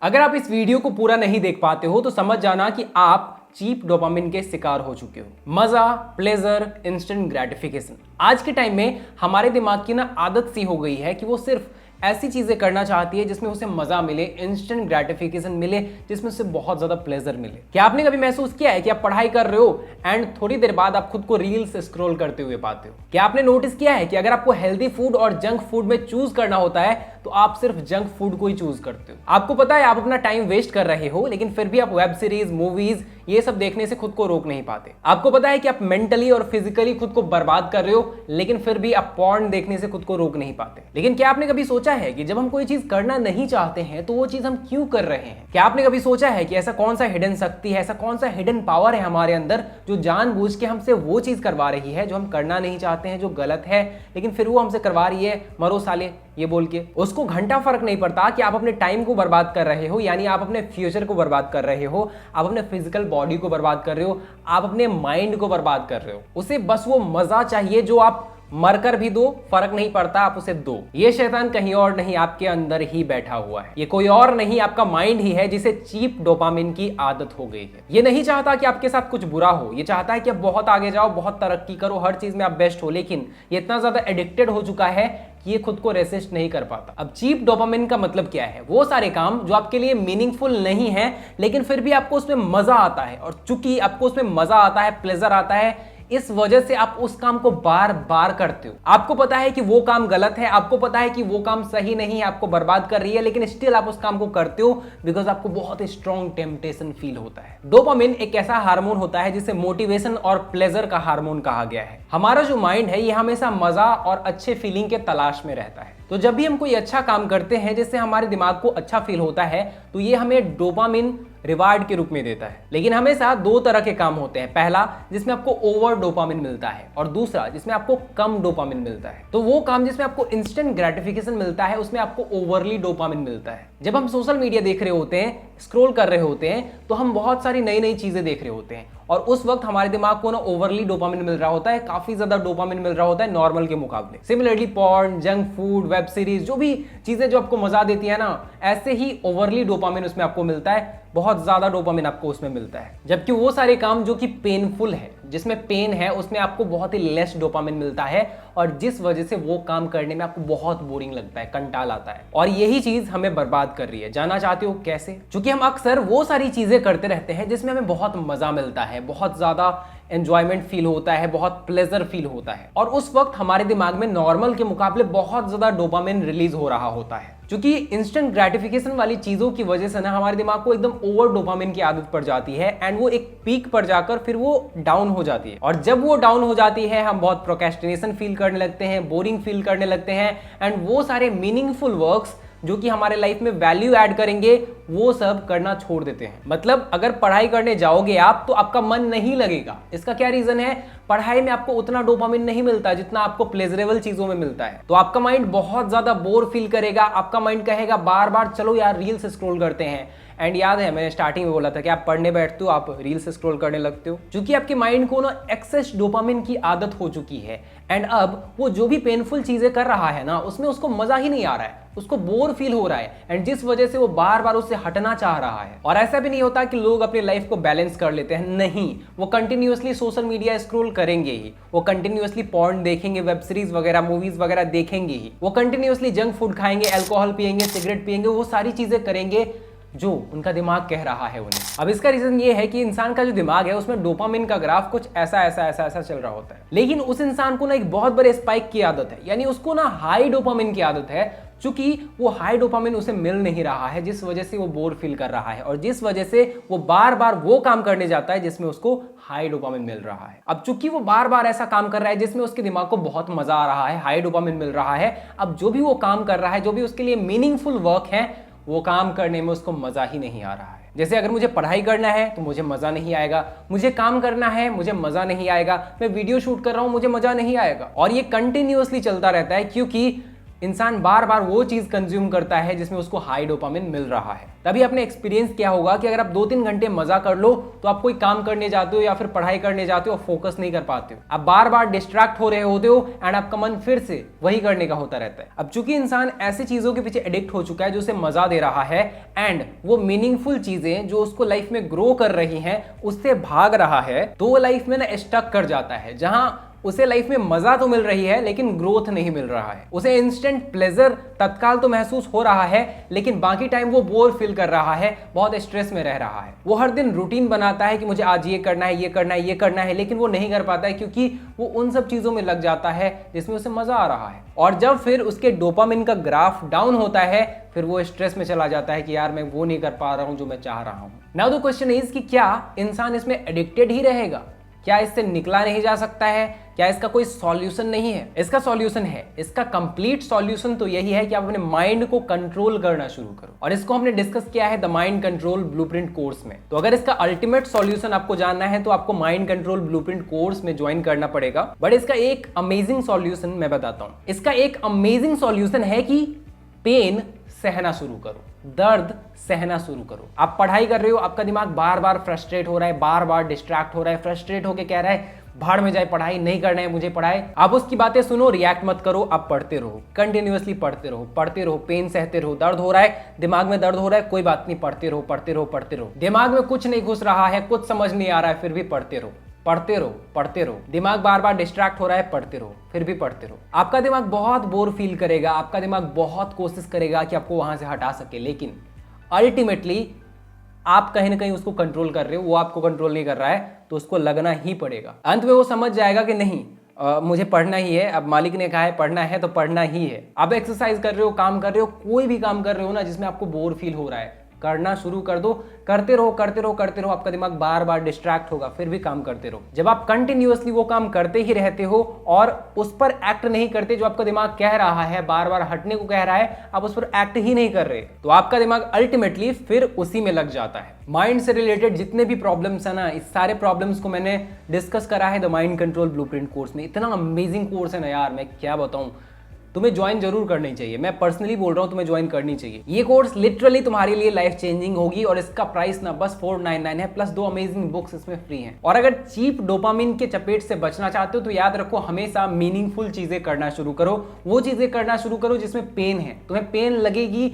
अगर आप इस वीडियो को पूरा नहीं देख पाते हो तो समझ जाना कि आप चीप डोपामिन के शिकार हो चुके हो। मजा, प्लेजर, इंस्टेंट ग्रेटिफिकेशन। आज के टाइम में हमारे दिमाग की ना आदत सी हो गई है कि वो सिर्फ ऐसी चीजें करना चाहती है जिसमें उसे मजा मिले, इंस्टेंट ग्रेटिफिकेशन मिले, जिसमें उसे बहुत ज्यादा प्लेजर मिले। क्या आपने कभी महसूस किया है कि आप पढ़ाई कर रहे हो एंड थोड़ी देर बाद आप खुद को रील्स स्क्रॉल करते हुए पाते हो? क्या आपने नोटिस किया है कि अगर आपको हेल्दी फूड और जंक फूड में चूज करना होता है तो आप सिर्फ जंक फूड को ही चूज करते हो? आपको पता है आप अपना टाइम वेस्ट कर रहे हो, लेकिन फिर भी आप वेब सीरीज, मूवीज ये सब देखने से खुद को रोक नहीं पाते। आपको पता है कि आप मेंटली और फिजिकली खुद को बर्बाद कर रहे हो, लेकिन फिर भी आप पॉर्न देखने से खुद को रोक नहीं पाते। लेकिन क्या आपने कभी सोचा है कि जब हम कोई चीज करना नहीं चाहते हैं तो वो चीज हम क्यों कर रहे हैं? क्या आपने कभी सोचा है कि ऐसा कौन सा हिडन शक्ति है, ऐसा कौन सा हिडन पावर है हमारे अंदर जो जानबूझ के हमसे वो चीज करवा रही है जो हम करना नहीं चाहते हैं, जो गलत है, लेकिन फिर वो हमसे करवा रही है, मरो साले ये बोल के। उसको घंटा फर्क नहीं पड़ता कि आप अपने टाइम को बर्बाद कर रहे हो, यानी आप अपने फ्यूचर को बर्बाद कर रहे हो, आप अपने फिजिकल बॉडी को बर्बाद कर रहे हो, आप अपने माइंड को बर्बाद कर रहे हो। उसे बस वो मजा चाहिए जो आप मरकर भी दो, फर्क नहीं पड़ता, आप उसे दो। ये शैतान कहीं और नहीं, आपके अंदर ही बैठा हुआ है। ये कोई और नहीं, आपका माइंड ही है जिसे चीप डोपामिन की आदत हो गई है। ये नहीं चाहता कि आपके साथ कुछ बुरा हो, ये चाहता है कि आप बहुत आगे जाओ, बहुत तरक्की करो, हर चीज में आप बेस्ट हो, लेकिन ये इतना ज्यादा एडिक्टेड हो चुका है कि ये खुद को रेसिस्ट नहीं कर पाता। अब चीप डोपामिन का मतलब क्या है? वो सारे काम जो आपके लिए मीनिंगफुल नहीं है, लेकिन फिर भी आपको उसमें मजा आता है, और चूंकि आपको उसमें मजा आता है, प्लेजर आता है, इस वजह से आप उस काम को बार बार करते हो। आपको पता है कि वो काम गलत है, आपको पता है कि वो काम सही नहीं है, आपको बर्बाद कर रही है, लेकिन स्टिल आप उस काम को करते हो बिकॉज आपको बहुत स्ट्रॉन्ग टेम्पटेशन फील होता है। डोपामिन एक ऐसा हार्मोन होता है जिसे मोटिवेशन और प्लेजर का हार्मोन कहा गया है। हमारा जो माइंड है ये हमेशा मजा और अच्छे फीलिंग के तलाश में रहता है। तो जब भी हम कोई अच्छा काम करते हैं जिससे हमारे दिमाग को अच्छा फील होता है तो ये हमें डोपामिन रिवार्ड के रूप में देता है। लेकिन हमेशा दो तरह के काम होते हैं, पहला जिसमें आपको ओवर डोपामिन मिलता है और दूसरा जिसमें आपको कम डोपामिन मिलता है। तो वो काम जिसमें आपको इंस्टेंट ग्रेटिफिकेशन मिलता है उसमें आपको ओवरली डोपामिन मिलता है। जब हम सोशल मीडिया देख रहे होते हैं, स्क्रॉल कर रहे होते हैं, तो हम बहुत सारी नई नई चीजें देख रहे होते हैं और उस वक्त हमारे दिमाग को ना ओवरली डोपामिन मिल रहा होता है, काफी ज्यादा डोपामिन मिल रहा होता है नॉर्मल के मुकाबले। Similarly porn, junk food, web series, जो भी चीजें जो आपको मजा देती है ना, ऐसे ही ओवरली डोपामिन उसमें आपको मिलता है, बहुत ज्यादा डोपामिन आपको उसमें मिलता है। जबकि वो सारे काम जो कि पेनफुल है, जिसमें पेन है, उसमें आपको बहुत ही लेस डोपामिन मिलता है और जिस वजह से वो काम करने में आपको बहुत बोरिंग लगता है, कंटाल आता है। और यही चीज हमें बर्बाद कर रही है। जानना चाहते हो कैसे? क्योंकि हम अक्सर वो सारी चीजें करते रहते हैं जिसमें हमें बहुत मजा मिलता है, बहुत ज्यादा एंजॉयमेंट फील होता है, बहुत प्लेजर फील होता है, और उस वक्त हमारे दिमाग में नॉर्मल के मुकाबले बहुत ज्यादा डोपामिन रिलीज हो रहा होता है। क्योंकि इंस्टेंट ग्रेटिफिकेशन वाली चीजों की वजह से ना हमारे दिमाग को एकदम ओवर डोपामिन की आदत पड़ जाती है एंड वो एक पीक पर जाकर फिर वो डाउन हो जाती है। और जब वो डाउन हो जाती है हम बहुत प्रोक्रेस्टिनेशन फील करने लगते हैं, बोरिंग फील करने लगते हैं एंड वो सारे मीनिंगफुल वर्क्स जो कि हमारे लाइफ में वैल्यू ऐड करेंगे वो सब करना छोड़ देते हैं। मतलब अगर पढ़ाई करने जाओगे आप तो आपका मन नहीं लगेगा। इसका क्या रीजन है? पढ़ाई में आपको उतना डोपामिन नहीं मिलता जितना आपको प्लेजरेबल चीजों में मिलता है। तो आपका माइंड बहुत ज्यादा बोर फील करेगा, आपका माइंड कहेगा बार बार चलो यार रील्स स्क्रॉल करते हैं। एंड याद है मैंने स्टार्टिंग में बोला था कि आप पढ़ने बैठते हो, आप रील्स स्क्रॉल करने लगते हो, क्योंकि आपके माइंड को ना एक्सेस डोपामिन की आदत हो चुकी है एंड अब वो जो भी पेनफुल चीजें कर रहा है ना उसमें उसको मजा ही नहीं आ रहा है, उसको बोर फील हो रहा है एंड जिस वजह से वो बार बार उससे हटना चाह रहा है। और ऐसा भी नहीं होता कि लोग अपनी लाइफ को बैलेंस कर लेते हैं, नहीं, वो कंटिन्यूअसली सोशल मीडिया स्क्रॉल करेंगे ही, वो कंटिन्यूअसली पॉर्न देखेंगे, वेब सीरीज वगैरह, मूवीज वगैरह देखेंगे ही, वो कंटिन्यूअसली जंक फूड खाएंगे, अल्कोहल पिएंगे, सिगरेट पिएंगे, वो सारी चीजें करेंगे जो उनका दिमाग कह रहा है उन्हें। अब इसका रीजन ये है कि इंसान का जो दिमाग है उसमें डोपामिन का ग्राफ कुछ ऐसा ऐसा ऐसा ऐसा चल रहा होता है, लेकिन उस इंसान को ना एक बहुत बड़े स्पाइक की आदत है, यानी उसको ना हाई डोपामिन की आदत है। चूंकि वो हाई डोपामिन उसे मिल नहीं रहा है जिस वजह से वो बोर फील कर रहा है और जिस वजह से वो बार बार वो काम करने जाता है जिसमें उसको हाई डोपामिन मिल रहा है। अब चूंकि वो बार बार ऐसा काम कर रहा है जिसमें उसके दिमाग को बहुत मजा आ रहा है, हाई डोपामिन मिल रहा है, अब जो भी वो काम कर रहा है, जो भी उसके लिए मीनिंगफुल वर्क है, वो काम करने में उसको मजा ही नहीं आ रहा है। जैसे अगर मुझे पढ़ाई करना है तो मुझे मजा नहीं आएगा, मुझे काम करना है मुझे मजा नहीं आएगा, मैं वीडियो शूट कर रहा हूं मुझे मजा नहीं आएगा, और ये कंटिन्यूअसली चलता रहता है क्योंकि इंसान बार बार वो चीज कंज्यूम करता है जिसमें उसको हाई डोपामिन मिल रहा है। तभी आपने एक्सपीरियंस किया होगा कि अगर आप 2-3 घंटे मजा कर लो तो आप कोई काम करने जाते हो या फिर पढ़ाई करने जाते हो, फोकस नहीं कर पाते हो, आप बार बार डिस्ट्रैक्ट हो रहे होते हो एंड आपका मन फिर से वही करने का होता रहता है। अब चूंकि इंसान ऐसी चीजों के पीछे एडिक्ट हो चुका है जो उसे मजा दे रहा है एंड वो मीनिंगफुल चीजें जो उसको लाइफ में ग्रो कर रही हैं उससे भाग रहा है, तो वो लाइफ में ना स्टक कर जाता है, जहां उसे लाइफ में मजा तो मिल रही है लेकिन ग्रोथ नहीं मिल रहा है। उसे इंस्टेंट प्लेजर तत्काल तो महसूस हो रहा है लेकिन बाकी टाइम वो बोर फील कर रहा है, बहुत स्ट्रेस में रह रहा है। वो हर दिन रूटीन बनाता है कि मुझे आज ये करना है, ये करना है, ये करना है, लेकिन वो नहीं कर पाता है क्योंकि वो उन सब चीजों में लग जाता है जिसमें उसे मजा आ रहा है। और जब फिर उसके डोपामिन का ग्राफ डाउन होता है फिर वो स्ट्रेस में चला जाता है कि यार मैं वो नहीं कर पा रहा हूं जो मैं चाह रहा हूं। नाउ द क्वेश्चन इज कि क्या इंसान इसमें एडिक्टेड ही रहेगा? क्या इससे निकला नहीं जा सकता है? क्या इसका कोई सॉल्यूशन नहीं है? इसका सॉल्यूशन है। इसका कंप्लीट सॉल्यूशन तो यही है कि आप अपने माइंड को कंट्रोल करना शुरू करो, और इसको हमने डिस्कस किया है the mind control blueprint course में। तो अगर इसका अल्टीमेट सॉल्यूशन आपको जानना है तो आपको माइंड कंट्रोल ब्लूप्रिंट कोर्स में ज्वाइन करना पड़ेगा। बट इसका एक अमेजिंग सॉल्यूशन मैं बताता हूं। इसका एक अमेजिंग सॉल्यूशन है कि पेन सहना शुरू करो, दर्द सहना शुरू करो। आप पढ़ाई कर रहे हो, आपका दिमाग बार बार फ्रस्ट्रेट हो रहा है, बार बार डिस्ट्रैक्ट हो रहा है, फ्रस्ट्रेट होके कह रहा है भाड़ में जाए, पढ़ाई नहीं करना है मुझे पढ़ाई। आप उसकी बातें सुनो, रिएक्ट मत करो, आप पढ़ते रहो, कंटिन्यूअसली पढ़ते रहो, पढ़ते रहो, पेन सहते रहो। दर्द हो रहा है, दिमाग में दर्द हो रहा है, कोई बात नहीं, पढ़ते रहो, पढ़ते रहो, पढ़ते रहो। दिमाग में कुछ नहीं घुस रहा है, कुछ समझ नहीं आ रहा है, फिर भी पढ़ते रहो, पढ़ते रहो, पढ़ते रहो। दिमाग बार बार डिस्ट्रैक्ट हो रहा है, पढ़ते रहो, फिर भी पढ़ते रहो। आपका दिमाग बहुत बोर फील करेगा, आपका दिमाग बहुत कोशिश करेगा कि आपको वहां से हटा सके, लेकिन अल्टीमेटली आप कहीं ना कहीं उसको कंट्रोल कर रहे हो, वो आपको कंट्रोल नहीं कर रहा है, तो उसको लगना ही पड़ेगा। अंत में वो समझ जाएगा कि नहीं मुझे पढ़ना ही है, अब मालिक ने कहा है पढ़ना है तो पढ़ना ही है। आप एक्सरसाइज कर रहे हो, काम कर रहे हो, कोई भी काम कर रहे हो ना जिसमें आपको बोर फील हो रहा है, करना शुरू कर दो, करते रहो, करते रहो, करते रहो। आपका दिमाग बार बार डिस्ट्रैक्ट होगा, फिर भी काम करते रहो। जब आप कंटिन्यूअसली वो काम करते ही रहते हो और उस पर एक्ट नहीं करते, जो आपका दिमाग कह रहा है, बार बार हटने को कह रहा है, आप उस पर एक्ट ही नहीं कर रहे, तो आपका दिमाग अल्टीमेटली फिर उसी में लग जाता है। माइंड से रिलेटेड जितने भी प्रॉब्लम्स है ना, इस सारे प्रॉब्लम्स को मैंने डिस्कस करा है the mind control blueprint course में। इतना अमेजिंग कोर्स है ना यार, मैं क्या बताऊं, तुम्हें ज्वाइन जरूर करनी चाहिए। मैं पर्सनली बोल रहा हूं, तुम्हें ज्वाइन करनी चाहिए। ये कोर्स लिटरली तुम्हारे लिए लाइफ चेंजिंग होगी, और इसका प्राइस ना बस 499 है, प्लस 2 अमेजिंग बुक्स इसमें फ्री हैं। और अगर चीप डोपामिन के चपेट से बचना चाहते हो तो याद रखो, हमेशा मीनिंगफुल चीजें करना शुरू करो। वो चीजें करना शुरू करो जिसमें पेन है, तुम्हें पेन लगेगी,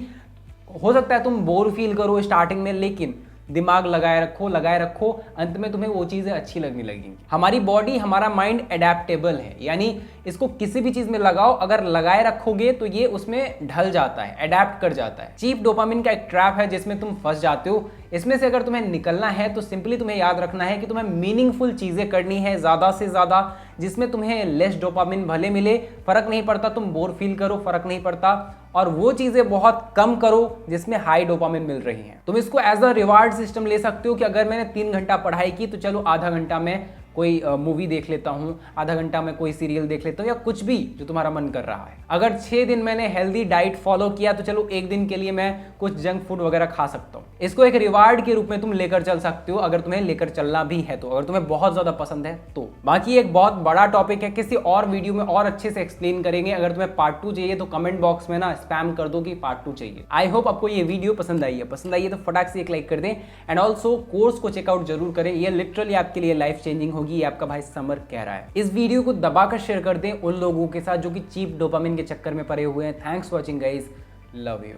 हो सकता है तुम बोर फील करो स्टार्टिंग में, लेकिन दिमाग लगाए रखो, लगाए रखो, अंत में तुम्हें वो चीजें अच्छी लगने लगेंगी। हमारी बॉडी, हमारा माइंड एडेप्टेबल है, यानी इसको किसी भी चीज में लगाओ, अगर लगाए रखोगे तो ये उसमें ढल जाता है, एडेप्ट कर जाता है। चीप डोपामिन का एक ट्रैप है जिसमें तुम फंस जाते हो। इसमें से अगर तुम्हें निकलना है तो सिंपली तुम्हें याद रखना है कि तुम्हें मीनिंगफुल चीजें करनी है, ज्यादा से ज्यादा, जिसमें तुम्हें लेस डोपामिन भले मिले, फर्क नहीं पड़ता, तुम बोर फील करो, फर्क नहीं पड़ता, और वो चीजें बहुत कम करो जिसमें हाई डोपामिन मिल रही हैं। तुम इसको एज अ रिवार्ड सिस्टम ले सकते हो कि अगर मैंने 3 घंटा पढ़ाई की तो चलो आधा घंटा में कोई मूवी देख लेता हूँ, आधा घंटा में कोई सीरियल देख लेता हूँ, या कुछ भी जो तुम्हारा मन कर रहा है। अगर 6 दिन मैंने हेल्दी डाइट फॉलो किया तो चलो 1 दिन के लिए मैं कुछ जंक फूड वगैरह खा सकता हूँ। इसको एक रिवार्ड के रूप में तुम लेकर चल सकते हो, अगर तुम्हें लेकर चलना भी है तो, अगर तुम्हें बहुत ज्यादा पसंद है तो। बाकी एक बहुत बड़ा टॉपिक है, किसी और वीडियो में और अच्छे से एक्सप्लेन करेंगे। अगर तुम्हें पार्ट 2 चाहिए तो कमेंट बॉक्स में ना स्पैम कर दो कि पार्ट 2 चाहिए। आई होप आपको ये वीडियो पसंद आई है। पसंद आई है तो फटाक से एक लाइक कर दें, एंड ऑल्सो कोर्स को चेकआउट जरूर करें। ये लिटरली आपके लिए लाइफ चेंजिंग होगी, ये आपका भाई समर कह रहा है। इस वीडियो को दबाकर शेयर कर दें उन लोगों के साथ जो कि चीप डोपामिन के चक्कर में पड़े हुए हैं। Thanks for watching guys, love you.